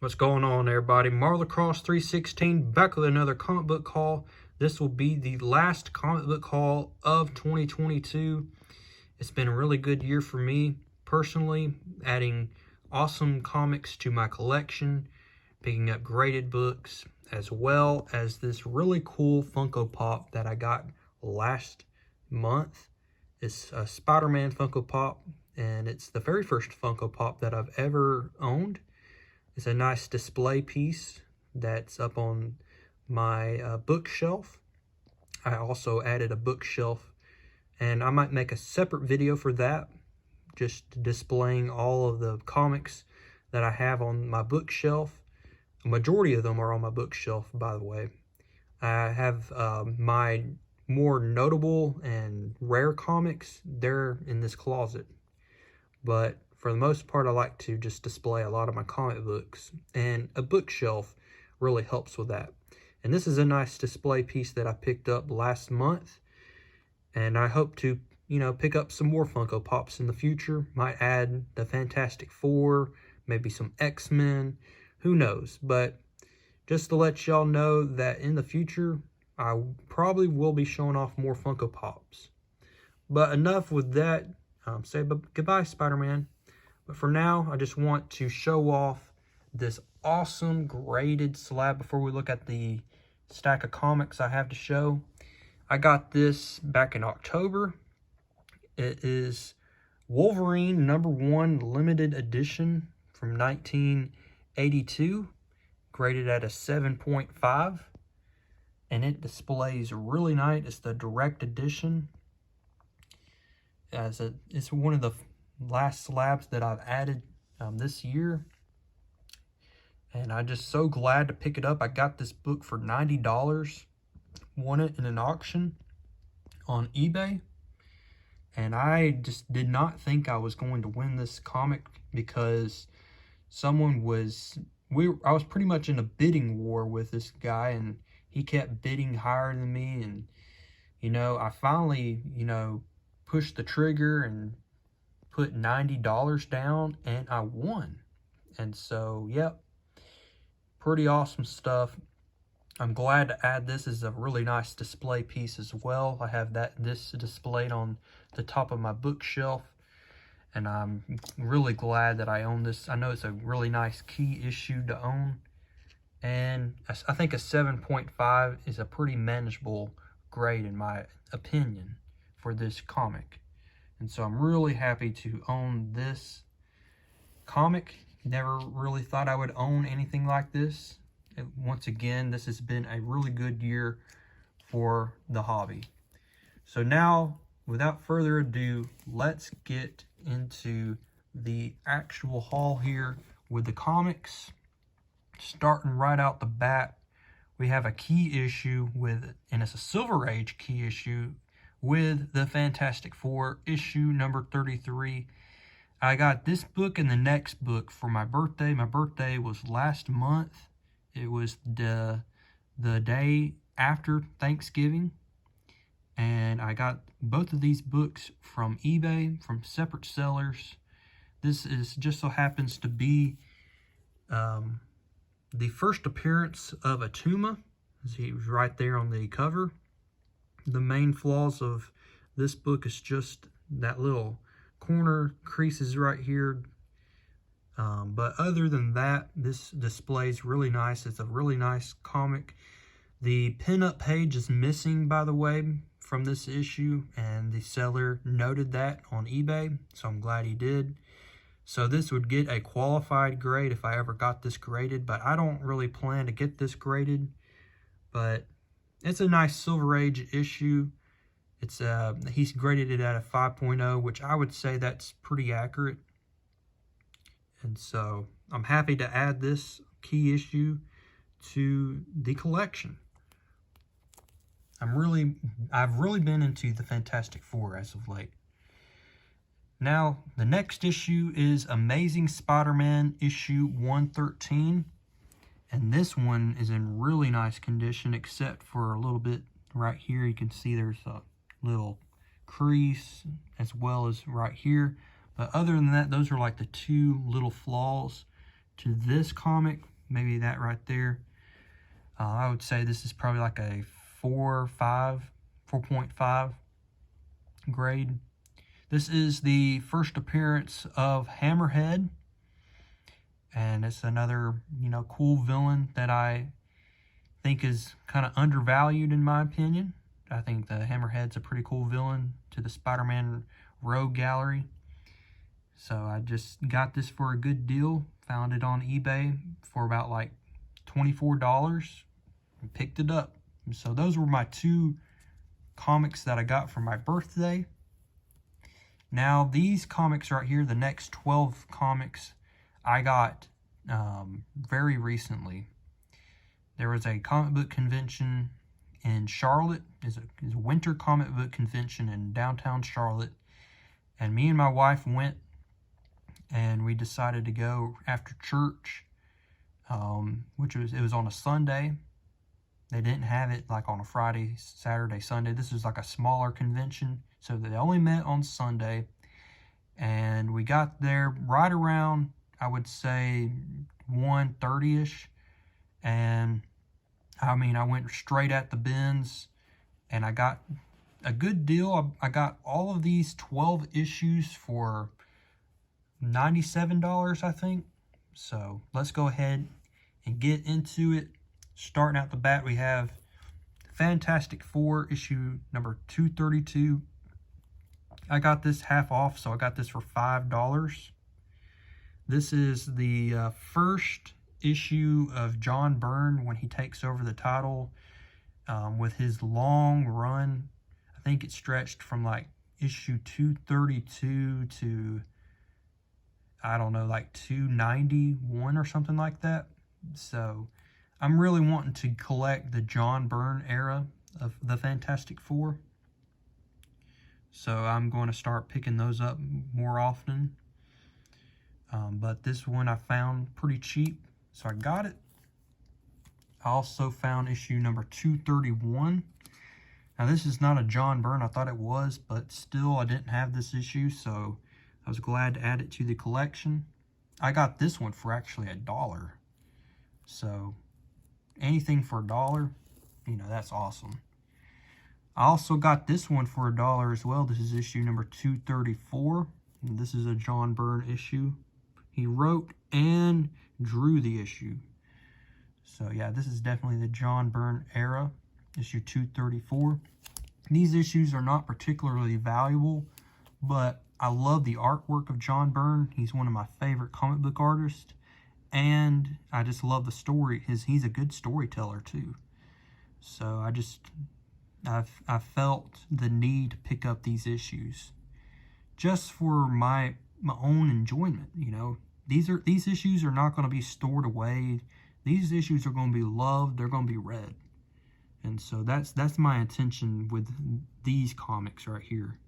What's going on, everybody? Marlacross 316 back with another comic book haul. This will be the last comic book haul of 2022. It's been a really good year for me personally, adding awesome comics to my collection, picking up graded books, as well as this really cool Funko Pop that I got last month. It's a Spider-Man Funko Pop, and it's the very first Funko Pop that I've ever owned. It's a nice display piece that's up on my bookshelf. I also added a bookshelf, and I might make a separate video for that, just displaying all of the comics that I have on my bookshelf. A majority of them are on my bookshelf, by the way. I have my more notable and rare comics, they're in this closet. But for the most part, I like to just display a lot of my comic books, and a bookshelf really helps with that. And this is a nice display piece that I picked up last month, and I hope to, pick up some more Funko Pops in the future. Might add the Fantastic Four, maybe some X-Men, who knows. But just to let y'all know that in the future, I probably will be showing off more Funko Pops. But enough with that. Say goodbye, Spider-Man. But for now, I just want to show off this awesome graded slab before we look at the stack of comics I have to show. I got this back in October. It is Wolverine #1 limited edition from 1982, graded at a 7.5. And it displays really nice. It's the direct edition. It's one of the last slabs that I've added this year, and I'm just so glad to pick it up. I got this book for $90, won it in an auction on eBay, and I just did not think I was going to win this comic because I was pretty much in a bidding war with this guy, and he kept bidding higher than me, and I finally pushed the trigger and put $90 down, and I won. And so, yep, pretty awesome stuff. I'm glad to add this as a really nice display piece as well. I have this displayed on the top of my bookshelf, and I'm really glad that I own this. I know it's a really nice key issue to own, and I think a 7.5 is a pretty manageable grade in my opinion for this comic. And so I'm really happy to own this comic. Never really thought I would own anything like this. Once again, this has been a really good year for the hobby. So now, without further ado, let's get into the actual haul here with the comics. Starting right out the bat, we have a key issue and it's a Silver Age key issue with the Fantastic Four, issue number 33. I got this book and the next book for my birthday. My birthday was last month. It was the day after Thanksgiving. And I got both of these books from eBay, from separate sellers. This just so happens to be the first appearance of Atuma. He was right there on the cover. The main flaws of this book is just that little corner creases right here. But other than that, this displays really nice. It's a really nice comic. The pinup page is missing, by the way, from this issue, and the seller noted that on eBay, so I'm glad he did. So this would get a qualified grade if I ever got this graded, but I don't really plan to get this graded. But it's a nice Silver Age issue. He's graded it at a 5.0, which I would say that's pretty accurate. And so I'm happy to add this key issue to the collection. I've really been into the Fantastic Four as of late. Now, the next issue is Amazing Spider-Man issue 113. And this one is in really nice condition, except for a little bit right here. You can see there's a little crease as well as right here. But other than that, those are like the two little flaws to this comic, maybe that right there. I would say this is probably like a 4.5 grade. This is the first appearance of Hammerhead, and it's another, cool villain that I think is kind of undervalued in my opinion. I think the Hammerhead's a pretty cool villain to the Spider-Man Rogue Gallery. So I just got this for a good deal. Found it on eBay for about like $24 and picked it up. So those were my 2 comics that I got for my birthday. Now these comics right here, the next 12 comics, I got very recently. There was a comic book convention in Charlotte. It's a winter comic book convention in downtown Charlotte. And me and my wife went, and we decided to go after church, it was on a Sunday. They didn't have it like on a Friday, Saturday, Sunday. This was like a smaller convention, so they only met on Sunday. And we got there right around, I would say, 1:30-ish. And I went straight at the bins, and I got a good deal. I got all of these 12 issues for $97, I think. So let's go ahead and get into it. Starting out the bat, we have Fantastic Four issue number 232. I got this half off, so I got this for $5. This is the first issue of John Byrne when he takes over the title, with his long run. I think it stretched from like issue 232 to, I don't know, like 291 or something like that. So I'm really wanting to collect the John Byrne era of the Fantastic Four. So I'm going to start picking those up more often. But this one I found pretty cheap, so I got it. I also found issue number 231. Now this is not a John Byrne. I thought it was, but still I didn't have this issue, so I was glad to add it to the collection. I got this one for actually $1. So anything for $1, that's awesome. I also got this one for $1 as well. This is issue number 234. And this is a John Byrne issue. He wrote and drew the issue. So yeah, this is definitely the John Byrne era, issue 234. These issues are not particularly valuable, but I love the artwork of John Byrne. He's one of my favorite comic book artists, and I just love the story. He's a good storyteller too. So I felt the need to pick up these issues just for my own enjoyment. These issues are not going to be stored away. These issues are going to be loved. They're going to be read. And so that's my intention with these comics right here.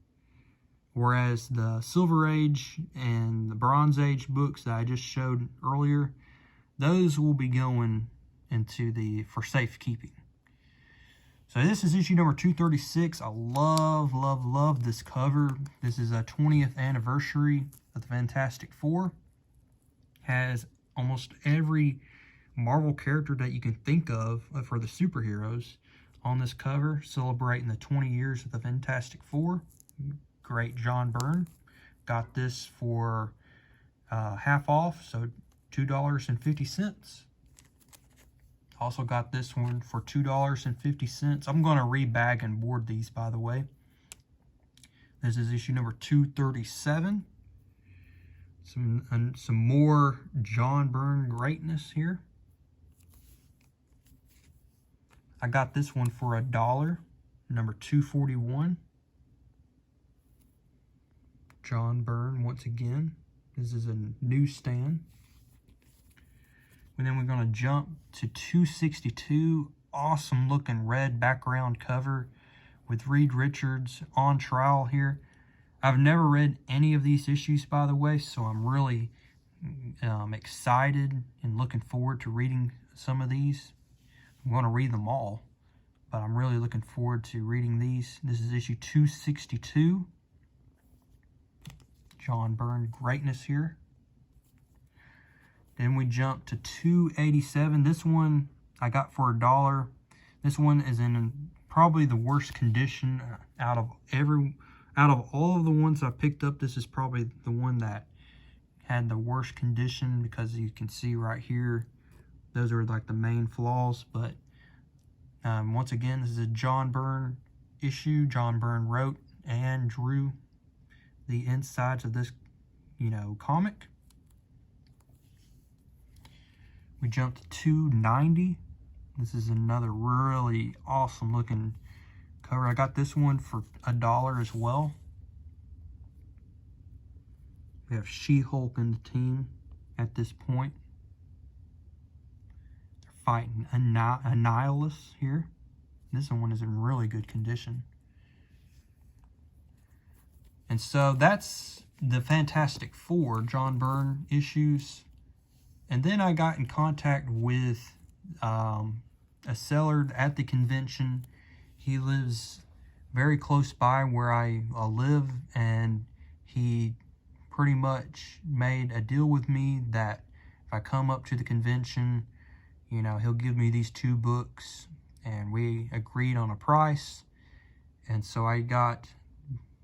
Whereas the Silver Age and the Bronze Age books that I just showed earlier, those will be going into for safekeeping. So this is issue number 236. I love this cover. This is a 20th anniversary of the Fantastic Four. Has almost every Marvel character that you can think of for the superheroes on this cover, celebrating the 20 years of the Fantastic Four. Great John Byrne. Got this for half off, so $2.50. Also got this one for $2.50. I'm going to rebag and board these, by the way. This is issue number 237. Some more John Byrne greatness here. I got this one for $1, number 241. John Byrne once again. This is a newsstand. And then we're going to jump to 262. Awesome looking red background cover with Reed Richards on trial here. I've never read any of these issues, by the way, so I'm really excited and looking forward to reading some of these. I'm going to read them all, but I'm really looking forward to reading these. This is issue 262. John Byrne greatness here. Then we jump to 287. This one I got for $1. This one is in probably the worst condition out of all of the ones I picked up. This is probably the one that had the worst condition, because you can see right here, those are like the main flaws. But once again, this is a John Byrne issue. John Byrne wrote and drew the insides of this, comic. We jump to 290. This is another really awesome looking cover. I got this one for $1 as well. We have She-Hulk and the team at this point. They're fighting Annihilus here. This one is in really good condition. And so that's the Fantastic Four John Byrne issues. And then I got in contact with a seller at the convention. He lives very close by where I live, and he pretty much made a deal with me that if I come up to the convention, he'll give me these 2 books, and we agreed on a price. And so I got,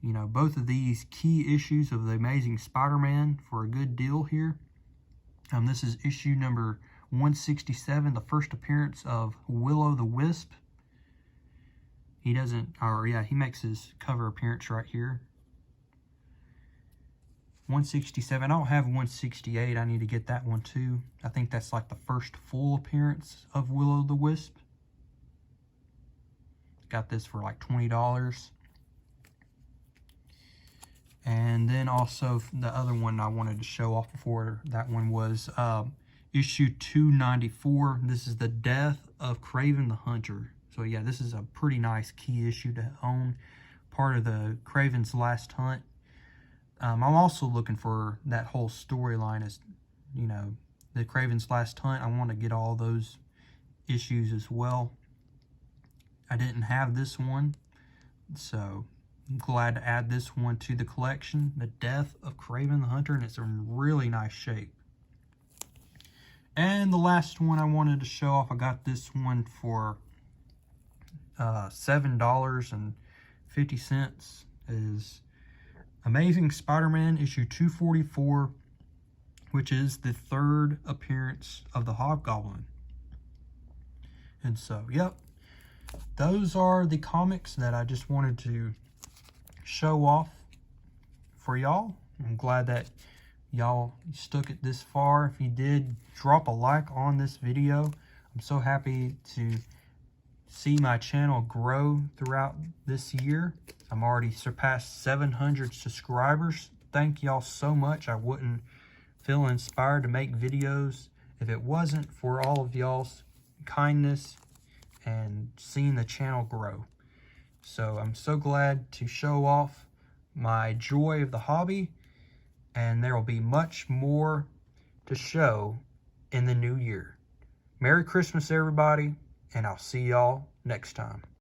both of these key issues of the Amazing Spider-Man for a good deal here. This is issue number 167, the first appearance of Will-O-the-Wisp. He makes his cover appearance right here. 167. I don't have 168. I need to get that one too. I think that's like the first full appearance of Will-O-the-Wisp. Got this for like $20. And then also the other one I wanted to show off before that one was issue 294. This is the Death of Kraven the Hunter. So yeah, this is a pretty nice key issue to own. Part of the Kraven's Last Hunt. I'm also looking for that whole storyline as, the Kraven's Last Hunt. I want to get all those issues as well. I didn't have this one, so I'm glad to add this one to the collection. The Death of Kraven the Hunter, and it's in really nice shape. And the last one I wanted to show off, I got this one for $7.50, is Amazing Spider-Man issue 244, which is the 3rd appearance of the Hobgoblin. And so, yep, those are the comics that I just wanted to show off for y'all. I'm glad that y'all stuck it this far. If you did, drop a like on this video. I'm so happy to see my channel grow throughout this year. I'm already surpassed 700 subscribers. Thank y'all so much. I wouldn't feel inspired to make videos if it wasn't for all of y'all's kindness and seeing the channel grow. So I'm so glad to show off my joy of the hobby, and there will be much more to show in the new year. Merry Christmas, everybody, and I'll see y'all next time.